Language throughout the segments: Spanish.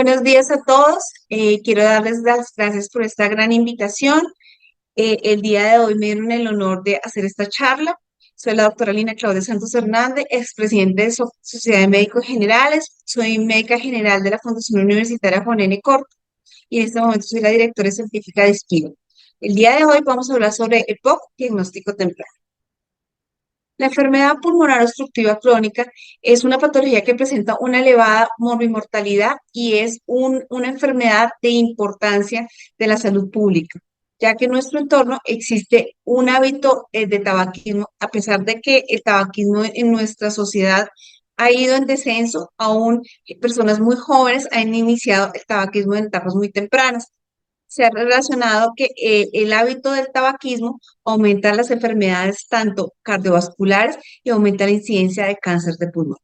Buenos días a todos. Quiero darles las gracias por esta gran invitación. El día de hoy me dieron el honor de hacer esta charla. Soy la doctora Lina Claudia Santos Hernández, expresidente de Sociedad de Médicos Generales. Soy médica general de la Fundación Universitaria Juan N. Corto y en este momento soy la directora científica de Espiro. El día de hoy vamos a hablar sobre el POC, diagnóstico temprano. La enfermedad pulmonar obstructiva crónica es una patología que presenta una elevada morbimortalidad y es una enfermedad de importancia de la salud pública, ya que en nuestro entorno existe un hábito de tabaquismo, a pesar de que el tabaquismo en nuestra sociedad ha ido en descenso, aún personas muy jóvenes han iniciado el tabaquismo en etapas muy tempranas. Se ha relacionado que el hábito del tabaquismo aumenta las enfermedades tanto cardiovasculares y aumenta la incidencia de cáncer de pulmón.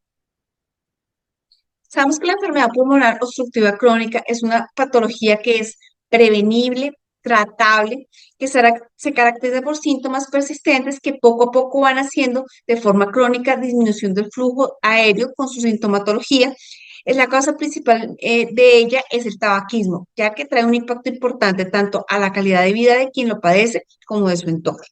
Sabemos que la enfermedad pulmonar obstructiva crónica es una patología que es prevenible, tratable, que se caracteriza por síntomas persistentes que poco a poco van haciendo de forma crónica disminución del flujo aéreo con su sintomatología. La causa principal de ella es el tabaquismo, ya que trae un impacto importante tanto a la calidad de vida de quien lo padece como de su entorno.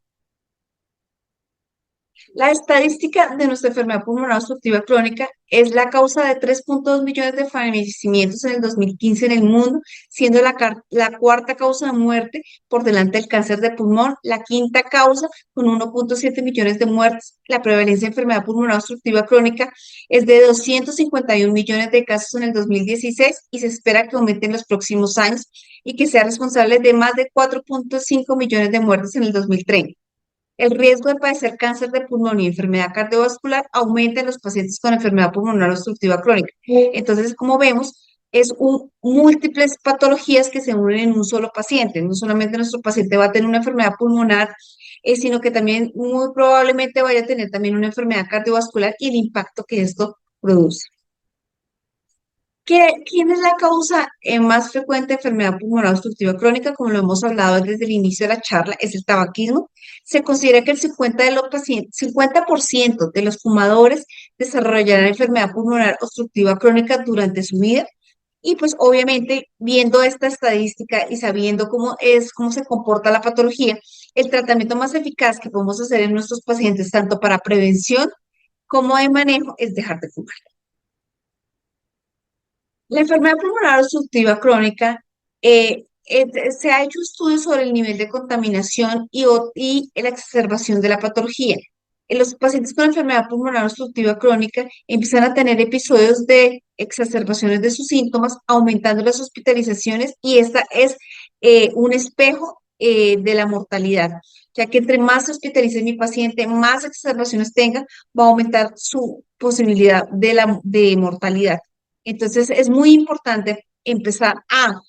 La estadística de nuestra enfermedad pulmonar obstructiva crónica es la causa de 3,2 millones de fallecimientos en el 2015 en el mundo, siendo la cuarta causa de muerte por delante del cáncer de pulmón, la quinta causa con 1,7 millones de muertes. La prevalencia de enfermedad pulmonar obstructiva crónica es de 251 millones de casos en el 2016 y se espera que aumente en los próximos años y que sea responsable de más de 4,5 millones de muertes en el 2030. El riesgo de padecer cáncer de pulmón y enfermedad cardiovascular aumenta en los pacientes con enfermedad pulmonar obstructiva crónica. Entonces, como vemos, múltiples patologías que se unen en un solo paciente. No solamente nuestro paciente va a tener una enfermedad pulmonar, sino que también muy probablemente vaya a tener también una enfermedad cardiovascular y el impacto que esto produce. ¿Quién es la causa más frecuente de enfermedad pulmonar obstructiva crónica? Como lo hemos hablado desde el inicio de la charla, es el tabaquismo. Se considera que el 50 de los pacientes, 50% de los fumadores desarrollarán enfermedad pulmonar obstructiva crónica durante su vida. Y pues obviamente viendo esta estadística y sabiendo cómo se comporta la patología, el tratamiento más eficaz que podemos hacer en nuestros pacientes, tanto para prevención como de manejo, es dejar de fumar. La enfermedad pulmonar obstructiva crónica, se ha hecho estudios sobre el nivel de contaminación y la exacerbación de la patología. En los pacientes con enfermedad pulmonar obstructiva crónica empiezan a tener episodios de exacerbaciones de sus síntomas, aumentando las hospitalizaciones y esta es un espejo de la mortalidad, ya que entre más se hospitalice mi paciente, más exacerbaciones tenga, va a aumentar su posibilidad de mortalidad. Entonces, es muy importante empezar a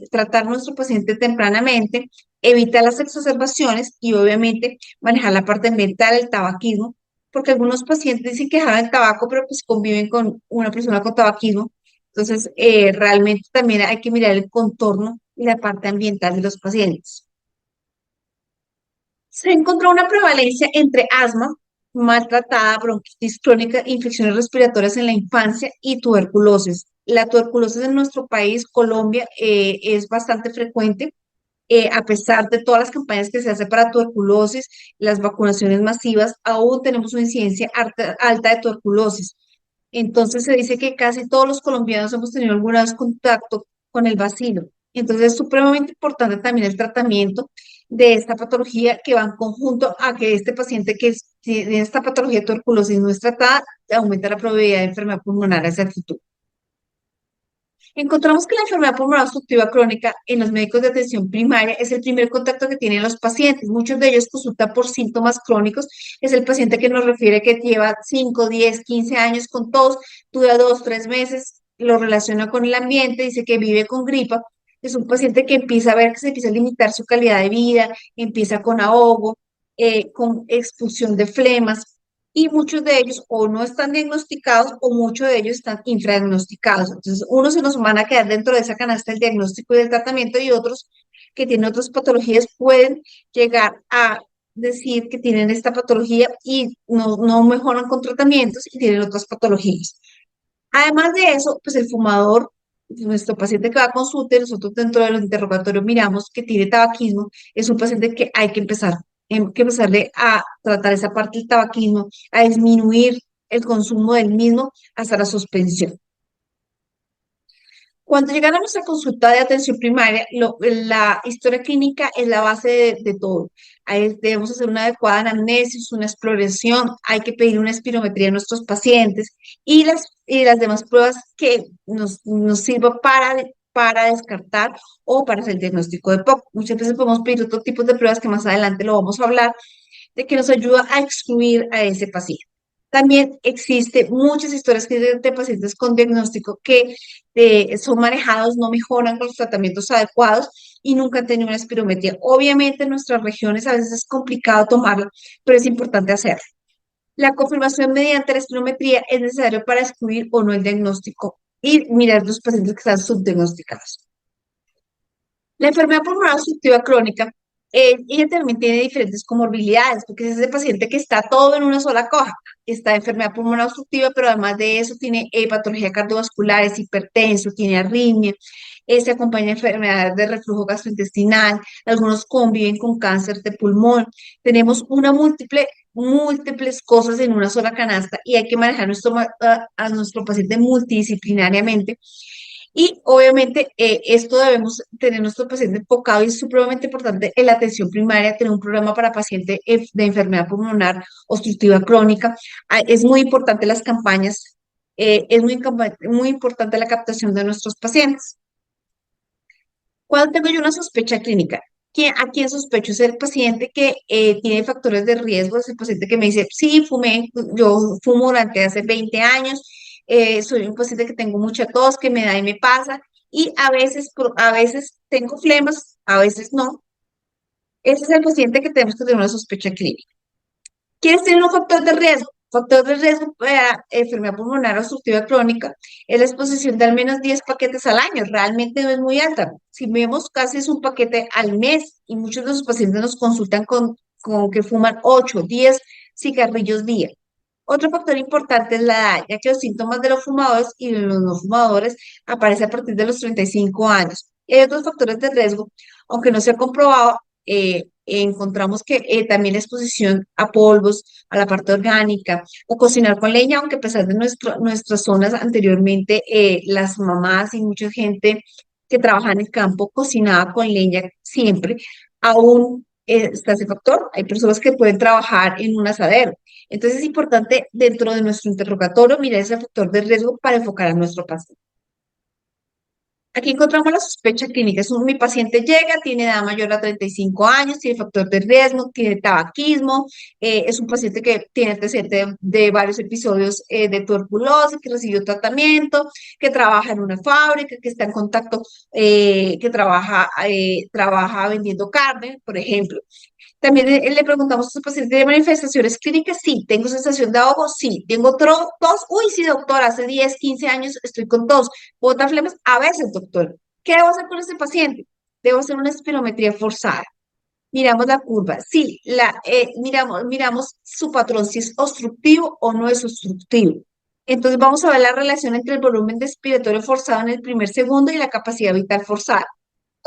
tratar a nuestro paciente tempranamente, evitar las exacerbaciones y obviamente manejar la parte mental, el tabaquismo, porque algunos pacientes dicen que dejaron el tabaco, pero pues conviven con una persona con tabaquismo. Entonces, realmente también hay que mirar el contorno y la parte ambiental de los pacientes. Se encontró una prevalencia entre asma, maltratada, bronquitis crónica, infecciones respiratorias en la infancia y tuberculosis. La tuberculosis en nuestro país, Colombia, es bastante frecuente, a pesar de todas las campañas que se hacen para tuberculosis, las vacunaciones masivas, aún tenemos una incidencia alta de tuberculosis. Entonces se dice que casi todos los colombianos hemos tenido alguna vez contacto con el bacilo. Entonces es supremamente importante también el tratamiento de esta patología que va en conjunto a que este paciente tiene esta patología de tuberculosis no es tratada, aumenta la probabilidad de enfermedad pulmonar hacia el futuro. Encontramos que la enfermedad pulmonar obstructiva crónica en los médicos de atención primaria es el primer contacto que tienen los pacientes. Muchos de ellos consultan por síntomas crónicos. Es el paciente que nos refiere que lleva 5, 10, 15 años con tos, dura 2, 3 meses, lo relaciona con el ambiente, dice que vive con gripa. Es un paciente que empieza a ver que se empieza a limitar su calidad de vida, empieza con ahogo, con expulsión de flemas, y muchos de ellos o no están diagnosticados o muchos de ellos están infradiagnosticados. Entonces, unos se nos van a quedar dentro de esa canasta del diagnóstico y del tratamiento y otros que tienen otras patologías pueden llegar a decir que tienen esta patología y no mejoran con tratamientos y tienen otras patologías. Además de eso, pues el fumador Nuestro paciente que va a consulta y nosotros dentro de los interrogatorios miramos que tiene tabaquismo, es un paciente que hay que que empezarle a tratar esa parte del tabaquismo, a disminuir el consumo del mismo hasta la suspensión. Cuando llegan a nuestra consulta de atención primaria, la historia clínica es la base de todo. Ahí debemos hacer una adecuada anamnesis, una exploración, hay que pedir una espirometría a nuestros pacientes y las demás pruebas que nos sirvan para descartar o para hacer el diagnóstico de POC. Muchas veces podemos pedir otro tipo de pruebas que más adelante lo vamos a hablar, de que nos ayuda a excluir a ese paciente. También existe muchas historias de pacientes con diagnóstico que son manejados, no mejoran con los tratamientos adecuados y nunca han tenido una espirometría. Obviamente en nuestras regiones a veces es complicado tomarla, pero es importante hacerlo. La confirmación mediante la espirometría es necesario para excluir o no el diagnóstico y mirar los pacientes que están subdiagnosticados. La enfermedad pulmonar obstructiva crónica, ella también tiene diferentes comorbilidades, porque es ese paciente que está todo en una sola coja. Está enfermedad pulmonar obstructiva, pero además de eso tiene patología cardiovascular, es hipertenso, tiene arritmia, se acompaña de enfermedades de reflujo gastrointestinal, algunos conviven con cáncer de pulmón. Tenemos múltiples cosas en una sola canasta y hay que manejar a nuestro paciente multidisciplinariamente y obviamente esto debemos tener nuestro paciente enfocado y es supremamente importante en la atención primaria, tener un programa para pacientes de enfermedad pulmonar obstructiva crónica. Es muy importante las campañas, muy importante la captación de nuestros pacientes. ¿Cuándo tengo yo una sospecha clínica? ¿A quién sospecho? Es el paciente que tiene factores de riesgo, es el paciente que me dice, sí, yo fumo durante hace 20 años, soy un paciente que tengo mucha tos, que me da y me pasa, y a veces tengo flemas, a veces no. Ese es el paciente que tenemos que tener una sospecha clínica. ¿Quieres tener un factor de riesgo? Factor de riesgo para enfermedad pulmonar obstructiva crónica es la exposición de al menos 10 paquetes al año. Realmente no es muy alta. Si vemos, casi es un paquete al mes y muchos de los pacientes nos consultan con que fuman 8, 10 cigarrillos día. Otro factor importante es la edad, ya que los síntomas de los fumadores y de los no fumadores aparecen a partir de los 35 años. Y hay otros factores de riesgo, aunque no se ha comprobado, encontramos que también la exposición a polvos, a la parte orgánica, o cocinar con leña, aunque a pesar de nuestras zonas anteriormente, las mamás y mucha gente que trabaja en el campo cocinaba con leña siempre, aún está ese factor. Hay personas que pueden trabajar en un asadero. Entonces es importante dentro de nuestro interrogatorio mirar ese factor de riesgo para enfocar a nuestro paciente. Aquí encontramos la sospecha clínica. Mi paciente llega, tiene edad mayor a 35 años, tiene factor de riesgo, tiene tabaquismo, es un paciente que tiene antecedente de varios episodios de tuberculosis, que recibió tratamiento, que trabaja en una fábrica, que está en contacto, trabaja vendiendo carne, por ejemplo. También le preguntamos a su paciente, ¿tiene manifestaciones clínicas? Sí. ¿Tengo sensación de ahogo? Sí. ¿Tengo tos? Uy, sí, doctor, hace 10, 15 años estoy con tos. ¿Bota flemas? A veces, doctor. ¿Qué debo hacer con este paciente? Debo hacer una espirometría forzada. Miramos la curva. Sí, miramos su patrón, si es obstructivo o no es obstructivo. Entonces vamos a ver la relación entre el volumen de expiratorio forzado en el primer segundo y la capacidad vital forzada.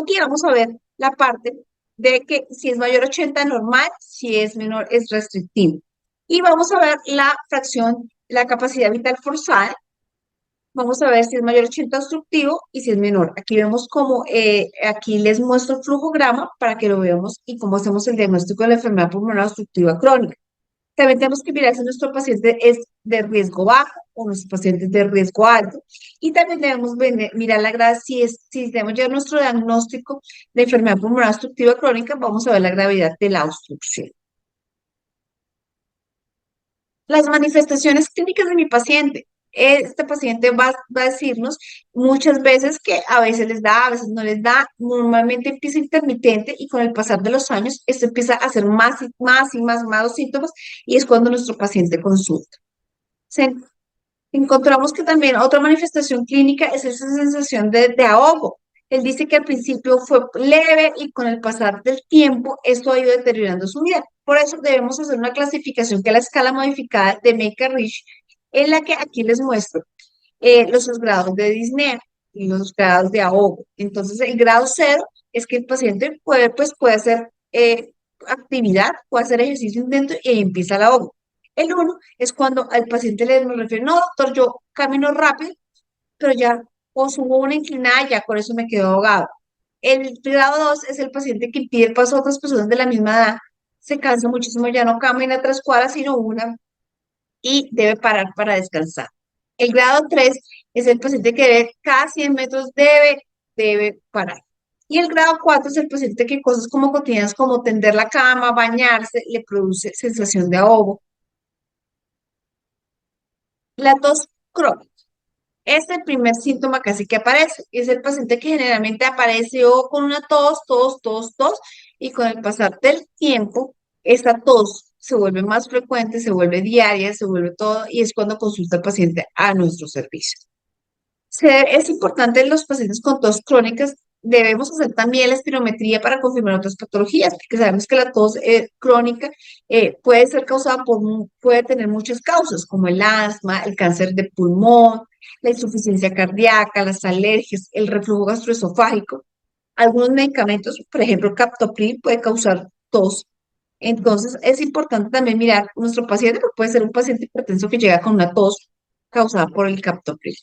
Aquí vamos a ver la parte de que si es mayor a 80 normal, si es menor es restrictivo. Y vamos a ver la fracción, la capacidad vital forzada. Vamos a ver si es mayor a 80 obstructivo y si es menor. Aquí vemos como, aquí les muestro el flujograma para que lo veamos y cómo hacemos el diagnóstico de la enfermedad pulmonar obstructiva crónica. También tenemos que mirar si nuestro paciente es de riesgo bajo o nuestro paciente es de riesgo alto. Y también debemos mirar la gravedad, si tenemos ya nuestro diagnóstico de enfermedad pulmonar obstructiva crónica, vamos a ver la gravedad de la obstrucción. Las manifestaciones clínicas de mi paciente. Este paciente va a decirnos muchas veces que a veces les da, a veces no les da. Normalmente empieza intermitente y con el pasar de los años esto empieza a hacer más los síntomas y es cuando nuestro paciente consulta. Se- Encontramos que también otra manifestación clínica es esa sensación de ahogo. Él dice que al principio fue leve y con el pasar del tiempo esto ha ido deteriorando su vida. Por eso debemos hacer una clasificación que es la escala modificada de Make-A-Rich, en la que aquí les muestro los grados de disnea. los grados de ahogo. Entonces, el grado cero es que el paciente puede hacer actividad, puede hacer ejercicio intento y empieza el ahogo. El uno es cuando al paciente le nos refiere, no, doctor, yo camino rápido, pero ya o subo una inclinada, ya con eso me quedo ahogado. El grado 2 es el paciente que pide el paso a otras personas de la misma edad, se cansa muchísimo, ya no camina 3 cuadras, sino una, y debe parar para descansar. El grado 3 es el paciente que debe, cada 100 metros debe parar. Y el grado 4 es el paciente que cosas como cotidianas como tender la cama, bañarse, le produce sensación de ahogo. La tos crónica. Es el primer síntoma casi que aparece. Es el paciente que generalmente aparece o con una tos, y con el pasar del tiempo, esta tos se vuelve más frecuente, se vuelve diaria, se vuelve todo, y es cuando consulta el paciente a nuestro servicio. Es importante en los pacientes con tos crónicas, debemos hacer también la espirometría para confirmar otras patologías, porque sabemos que la tos crónica puede ser causada puede tener muchas causas, como el asma, el cáncer de pulmón, la insuficiencia cardíaca, las alergias, el reflujo gastroesofágico. Algunos medicamentos, por ejemplo, captopril, puede causar tos. Entonces, es importante también mirar nuestro paciente, porque puede ser un paciente hipertenso que llega con una tos causada por el captopril.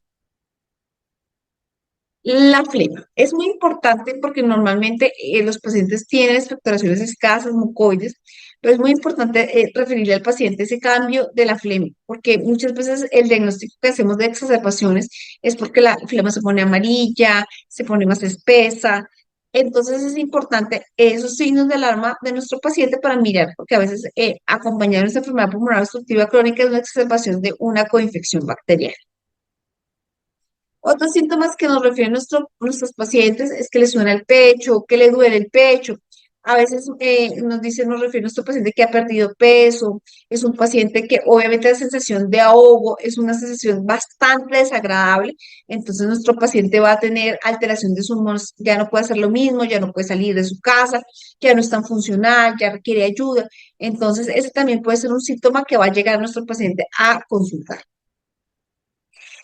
La flema es muy importante porque normalmente los pacientes tienen expectoraciones escasas, mucoides, pero es muy importante referirle al paciente ese cambio de la flema, porque muchas veces el diagnóstico que hacemos de exacerbaciones es porque la flema se pone amarilla, se pone más espesa. Entonces es importante esos signos de alarma de nuestro paciente para mirar, porque a veces acompañar nuestra enfermedad pulmonar obstructiva crónica es una exacerbación de una coinfección bacteriana. Otros síntomas que nos refieren nuestros pacientes es que les suena el pecho, que le duele el pecho. A veces nos refiere nuestro paciente que ha perdido peso, es un paciente que obviamente la sensación de ahogo es una sensación bastante desagradable, entonces nuestro paciente va a tener alteración de sus humores, ya no puede hacer lo mismo, ya no puede salir de su casa, ya no es tan funcional, ya requiere ayuda. Entonces, ese también puede ser un síntoma que va a llegar a nuestro paciente a consultar.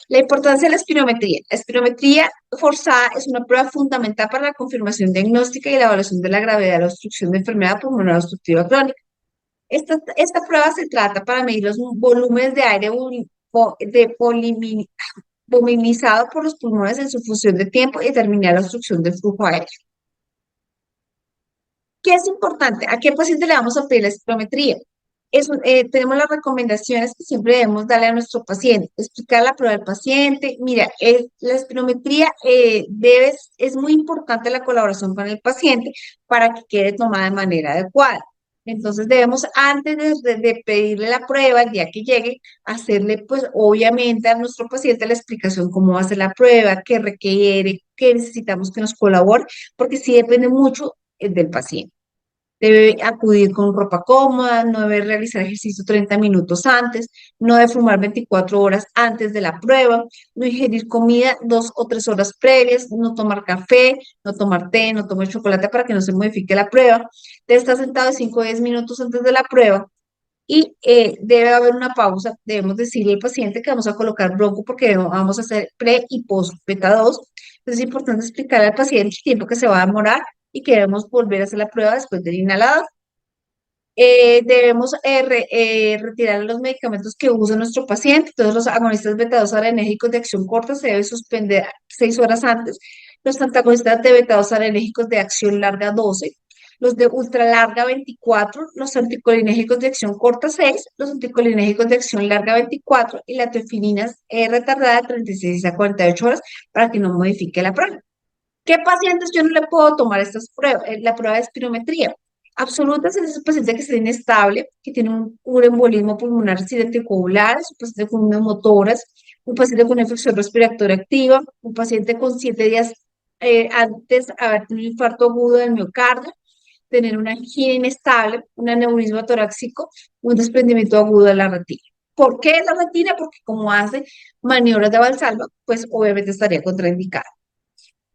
La importancia de la espirometría. La espirometría forzada es una prueba fundamental para la confirmación diagnóstica y la evaluación de la gravedad de la obstrucción de enfermedad pulmonar obstructiva crónica. Esta prueba se trata para medir los volúmenes de aire volinizado por los pulmones en su función de tiempo y determinar la obstrucción del flujo aéreo. ¿Qué es importante? ¿A qué paciente le vamos a pedir la espirometría? Tenemos las recomendaciones que siempre debemos darle a nuestro paciente, explicar la prueba del paciente. Mira, la espirometría es muy importante la colaboración con el paciente para que quede tomada de manera adecuada. Entonces debemos, antes de pedirle la prueba, el día que llegue, hacerle, pues, obviamente a nuestro paciente la explicación cómo va a ser la prueba, qué requiere, qué necesitamos que nos colabore, porque sí depende mucho del paciente. Debe acudir con ropa cómoda, no debe realizar ejercicio 30 minutos antes, no debe fumar 24 horas antes de la prueba, no ingerir comida 2 o 3 horas previas, no tomar café, no tomar té, no tomar chocolate para que no se modifique la prueba. Debe estar sentado de 5 a 10 minutos antes de la prueba y debe haber una pausa. Debemos decirle al paciente que vamos a colocar bronco porque vamos a hacer pre y post beta 2. Entonces es importante explicarle al paciente el tiempo que se va a demorar y que debemos volver a hacer la prueba después del inhalador. Debemos retirar los medicamentos que usa nuestro paciente. Todos los agonistas beta 2 arenérgicos de acción corta se deben suspender 6 horas antes. Los antagonistas de beta 2 arenérgicos de acción larga 12. Los de ultra larga 24. Los anticolinérgicos de acción corta 6. Los anticolinérgicos de acción larga 24. Y la teofilina retardada de 36 a 48 horas para que no modifique la prueba. ¿Qué pacientes yo no le puedo tomar estas pruebas, la prueba de espirometría? Absolutas es ese paciente que está inestable, que tiene un embolismo pulmonar accidental, un paciente con neumotoras, un paciente con infección respiratoria activa, un paciente con 7 días antes de haber tenido un infarto agudo del miocardio, tener una angina inestable, un aneurisma torácico, un desprendimiento agudo de la retina. ¿Por qué la retina? Porque como hace maniobras de Valsalva, pues obviamente estaría contraindicada.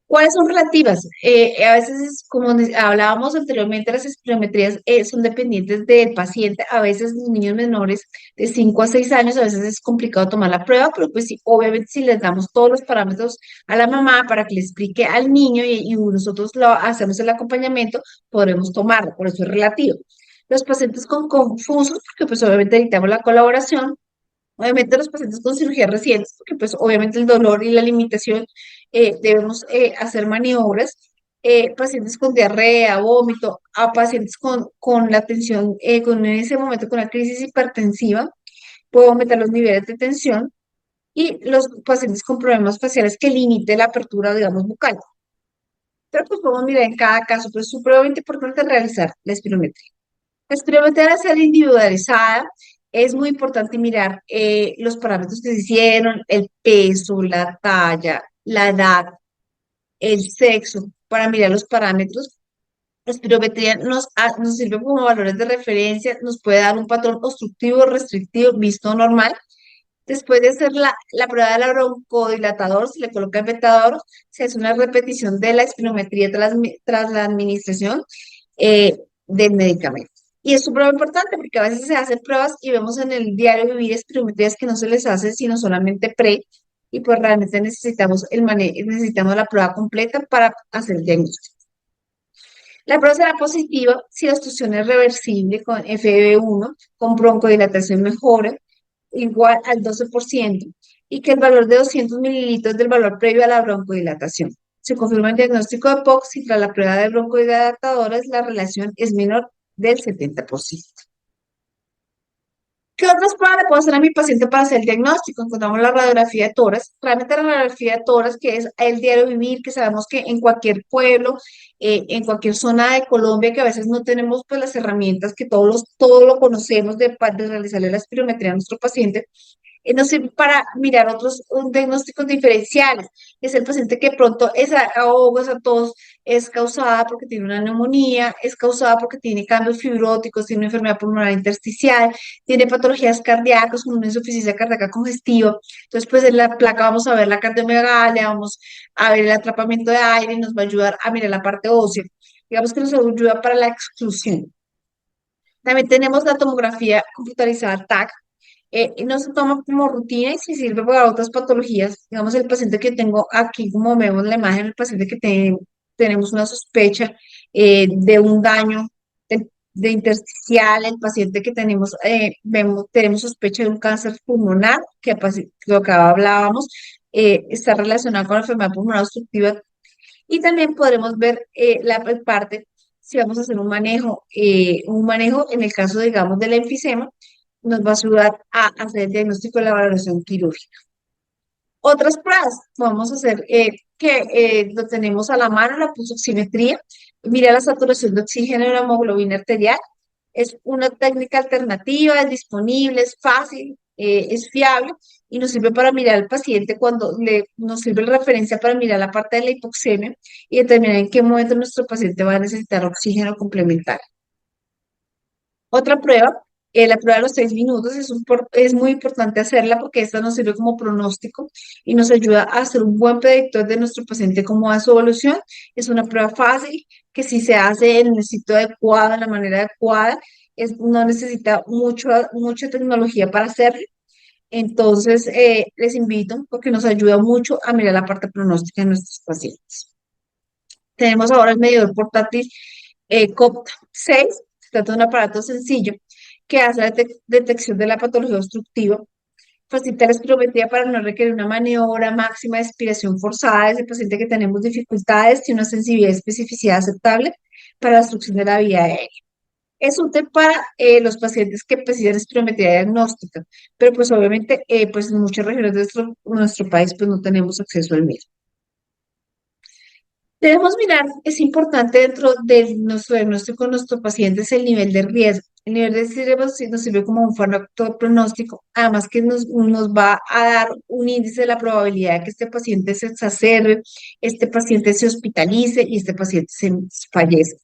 ¿Cuáles son relativas? A veces, como hablábamos anteriormente, las espirometrías son dependientes del paciente. A veces los niños menores de 5 a 6 años, a veces es complicado tomar la prueba, pero pues sí, obviamente si les damos todos los parámetros a la mamá para que le explique al niño y nosotros lo hacemos el acompañamiento, podremos tomarla, por eso es relativo. Los pacientes con confusos, porque pues obviamente necesitamos la colaboración. Obviamente los pacientes con cirugías recientes, porque pues obviamente el dolor y la limitación debemos hacer maniobras. Pacientes con diarrea, vómito, a pacientes con la tensión, con en ese momento con la crisis hipertensiva, puedo aumentar los niveles de tensión y los pacientes con problemas faciales que limite la apertura, digamos, bucal. Pero pues podemos mirar en cada caso, pero es supremamente importante realizar la espirometría. La espirometría debe ser individualizada. Es muy importante mirar los parámetros que se hicieron, el peso, la talla, la edad, el sexo, para mirar los parámetros. La espirometría nos sirve como valores de referencia, nos puede dar un patrón obstructivo, restrictivo, visto normal. Después de hacer la prueba del broncodilatador, se le coloca el vetador, se hace una repetición de la espirometría tras la administración del medicamento. Y es súper importante porque a veces se hacen pruebas y vemos en el diario vivir espirometrías que no se les hace, sino solamente pre, y pues realmente necesitamos la prueba completa para hacer el diagnóstico. La prueba será positiva si la obstrucción es reversible con FEV1, con broncodilatación mejora, igual al 12% y que el valor de 200 mililitros del valor previo a la broncodilatación. Se confirma el diagnóstico de POC si tras la prueba de broncodilatadores la relación es menor del 70%. ¿Qué otras pruebas le puedo hacer a mi paciente para hacer el diagnóstico? Encontramos la radiografía de tórax. Realmente la radiografía de tórax, que es el diario vivir, que sabemos que en cualquier pueblo, en cualquier zona de Colombia, que a veces no tenemos pues las herramientas que todos lo conocemos de realizarle la espirometría a nuestro paciente, nos sirve para mirar otros diagnósticos diferenciales. Es el paciente que pronto esa ahogo, esa tos es causada porque tiene una neumonía, es causada porque tiene cambios fibróticos, tiene una enfermedad pulmonar intersticial, tiene patologías cardíacas como una insuficiencia cardíaca congestiva. Entonces, pues en la placa vamos a ver la cardiomegalia, vamos a ver el atrapamiento de aire y nos va a ayudar a mirar la parte ósea. Digamos que nos ayuda para la exclusión. También tenemos la tomografía computarizada TAC, y no se toma como rutina y se sirve para otras patologías. Digamos, el paciente que tengo aquí, como vemos la imagen, el paciente que tenemos una sospecha de un daño de intersticial, el paciente que tenemos sospecha de un cáncer pulmonar, lo que hablábamos, está relacionado con la enfermedad pulmonar obstructiva. Y también podremos ver la parte, si vamos a hacer un manejo en el caso, digamos, del enfisema, nos va a ayudar a hacer el diagnóstico de la valoración quirúrgica. Otras pruebas, vamos a hacer lo tenemos a la mano, la pulsoximetría. Mira la saturación de oxígeno y la hemoglobina arterial. Es una técnica alternativa, es disponible, es fácil, es fiable y nos sirve para mirar al paciente nos sirve de referencia para mirar la parte de la hipoxemia y determinar en qué momento nuestro paciente va a necesitar oxígeno complementario. Otra prueba, la prueba de los 6 minutos, es muy importante hacerla porque esta nos sirve como pronóstico y nos ayuda a hacer un buen predictor de nuestro paciente cómo va su evolución. Es una prueba fácil que si se hace en el sitio adecuado, de la manera adecuada, no necesita mucha tecnología para hacerlo. Entonces, les invito porque nos ayuda mucho a mirar la parte pronóstica de nuestros pacientes. Tenemos ahora el medidor portátil COP6. Se trata de un aparato sencillo que hace la detección de la patología obstructiva, facilita la espirometría para no requerir una maniobra máxima de expiración forzada de ese paciente que tenemos dificultades y una sensibilidad y especificidad aceptable para la obstrucción de la vía aérea. Es útil para los pacientes que precisan espirometría diagnóstica, pero pues obviamente pues en muchas regiones de nuestro país pues no tenemos acceso al mismo. Debemos mirar, es importante dentro de nuestro diagnóstico con nuestros pacientes el nivel de riesgo. El nivel de riesgo sí nos sirve como un factor pronóstico, además que nos va a dar un índice de la probabilidad de que este paciente se exacerbe, este paciente se hospitalice y este paciente se fallezca.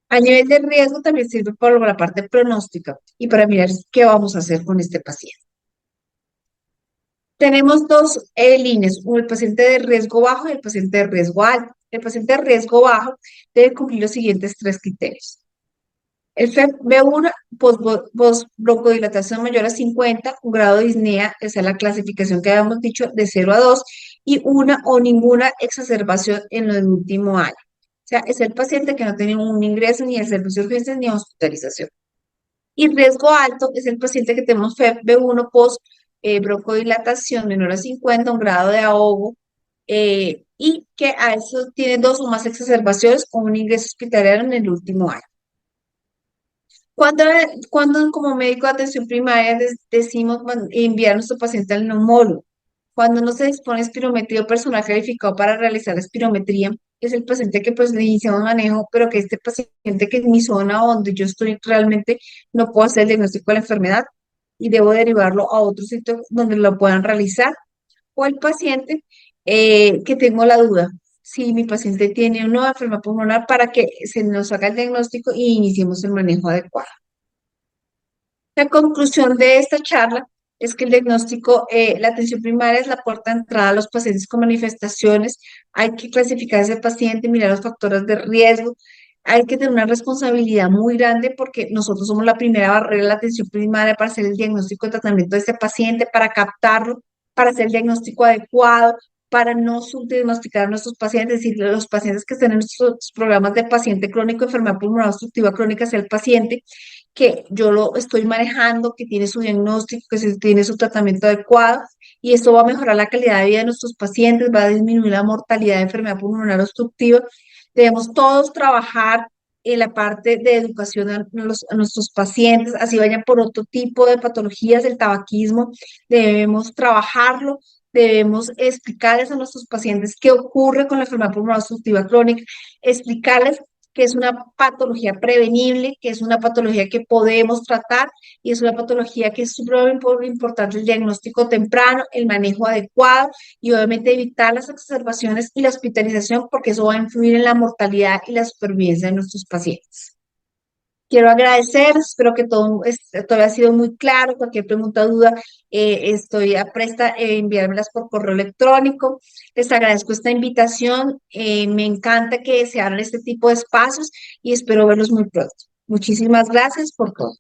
A nivel de riesgo también sirve para la parte pronóstica y para mirar qué vamos a hacer con este paciente. Tenemos dos líneas, el paciente de riesgo bajo y el paciente de riesgo alto. El paciente de riesgo bajo debe cumplir los siguientes tres criterios. El FEV1, posbroncodilatación mayor a 50, un grado de disnea, esa es la clasificación que habíamos dicho, de 0 a 2, y una o ninguna exacerbación en el último año. O sea, es el paciente que no tiene un ingreso ni en servicio de urgencias ni hospitalización. Y riesgo alto es el paciente que tenemos FEV1 post broncodilatación menor a 50, un grado de ahogo, y que a eso tiene dos o más exacerbaciones o un ingreso hospitalario en el último año. Cuando, cuando como médico de atención primaria decimos enviar a nuestro paciente al neumólogo, cuando no se dispone de espirometría o personal calificado para realizar la espirometría, es el paciente que pues le iniciamos manejo, pero que este paciente que en mi zona o donde yo estoy realmente no puedo hacer el diagnóstico de la enfermedad y debo derivarlo a otro sitio donde lo puedan realizar, o el paciente que tengo la duda si mi paciente tiene una enfermedad pulmonar para que se nos haga el diagnóstico y iniciemos el manejo adecuado. La conclusión de esta charla es que el diagnóstico, la atención primaria es la puerta de entrada a los pacientes con manifestaciones. Hay que clasificar a ese paciente, mirar los factores de riesgo. Hay que tener una responsabilidad muy grande porque nosotros somos la primera barrera de la atención primaria para hacer el diagnóstico y tratamiento de este paciente, para captarlo, para hacer el diagnóstico adecuado, para no subdiagnosticar a nuestros pacientes, es decir, los pacientes que estén en nuestros programas de paciente crónico, enfermedad pulmonar obstructiva crónica, sea el paciente que yo lo estoy manejando, que tiene su diagnóstico, que tiene su tratamiento adecuado, y esto va a mejorar la calidad de vida de nuestros pacientes, va a disminuir la mortalidad de enfermedad pulmonar obstructiva. Debemos todos trabajar en la parte de educación a nuestros pacientes, así vayan por otro tipo de patologías, el tabaquismo, debemos trabajarlo. Debemos explicarles a nuestros pacientes qué ocurre con la enfermedad pulmonar obstructiva crónica, explicarles que es una patología prevenible, que es una patología que podemos tratar y es una patología que es súper importante el diagnóstico temprano, el manejo adecuado y obviamente evitar las exacerbaciones y la hospitalización porque eso va a influir en la mortalidad y la supervivencia de nuestros pacientes. Quiero agradecer, espero que todo haya sido muy claro. Cualquier pregunta o duda, estoy a presta enviármelas por correo electrónico. Les agradezco esta invitación. Me encanta que se abran este tipo de espacios y espero verlos muy pronto. Muchísimas gracias por todo.